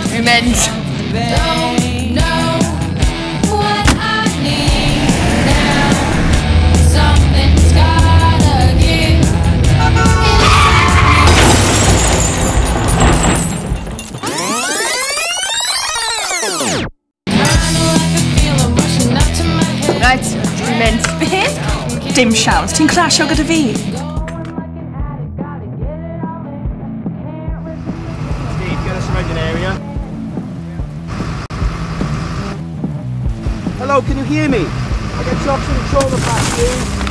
Dwi'n mynd. Right, dwi'n mynd. Be? Dim siawns, ti'n clasio gyda fi. Steve, get us around an area. Hello, can you hear me? I get drops in the trauma past you.